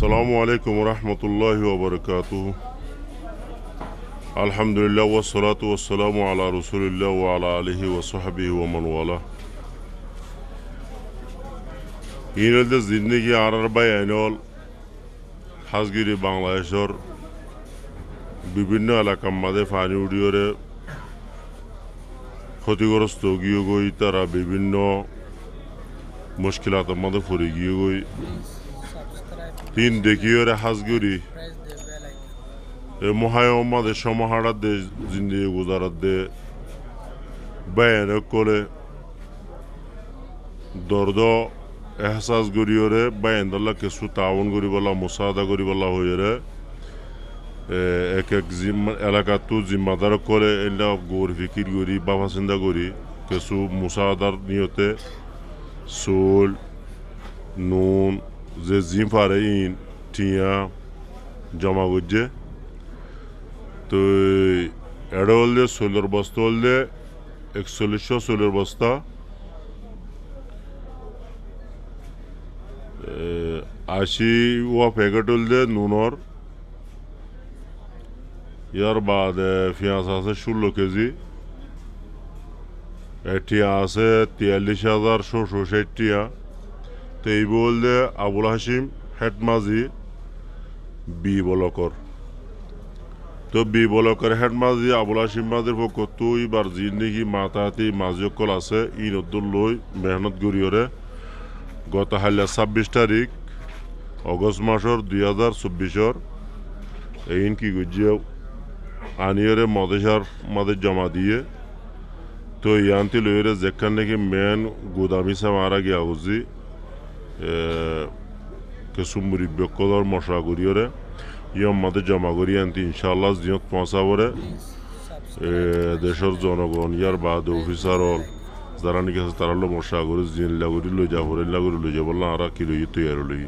আসসালামু আলাইকুম রহমতুল্লাহি ওয়া বারাকাতুহু। আলহামদুলিল্লাহ ওয়াসসালাতু ওয়াসসালামু আলা রাসূলিল্লাহ ওয়া আলা আলিহি ওয়া সাহবিহি ওয়া মান ওয়ালা। ইনলদে জিন্দেগি আরার বায়ানল হাজগিরি বাংলাদেশের বিভিন্ন এলাকার মাঝে পানি উড়িয়ে ক্ষতিগ্রস্ত গিয়ে গই তারা বিভিন্ন মুশকিলাতের মধ্যে পড়ে গিয়ে গই তিন দেখিয়ে হাজগিরি মহায়মাদের সমাহারার দেশ জিন্দিগি গুজারার দে বায়ানক করে দর্দ এহসাস গরিয়রে বায়ানদাল্লা কিছু তাওন গরিবলা মুসাদা গরিবলা হইরে এক এক এলাকা তো জিম্মাদার করে এলা গোর ফিকির গরি বাবা চিন্তা করি কিছু মুসাদার নিয়তে সোল নুন যে জিম পারে ইন টিয়া জমা করছে তো এটা হলে সোলের বস্তা হলে 4100 সোলের বস্তা 80 ওয়া প্যাকেট হলে নুনর ইয়ার বাদে পেঁয়াজ আছে 16 কেজি এটি আছে 43,660 টিয়া তো এই বললে আবুল হাসিম হেডমাজি বি বলকর তো বি বলকর হেডমাজি আবুল হাসিম মাজির পক্ষ তো এবার জিন্দিগি মাতাহাতি মাজিকল আছে ই নতুন লই মেহনত গরিয়রে গত হাইলা 26 তারিখ অগস্ট মাসের 2024 এই কি গুজিয়ে আনিয়রে মদেশার মাদের জমা দিয়ে তো ইয়ান্তি লইরে যেখান নাকি মেন গুদামিসা মারা গিয়া বুঝি কিছু মুরিব্যকদর মশলা করিয়রে ইয়ম মাদের জমা করি আনতি ইনশাল্লাহ জিয়ত পৌঁছাবরে দেশের জনগণ ইয়ার বাদ অফিসার হল যারা নাকি আছে তারা মশলা করে জিন লাগরি লই যা হরে লাগরি লই যা বললাম আর কি লই তৈরি লই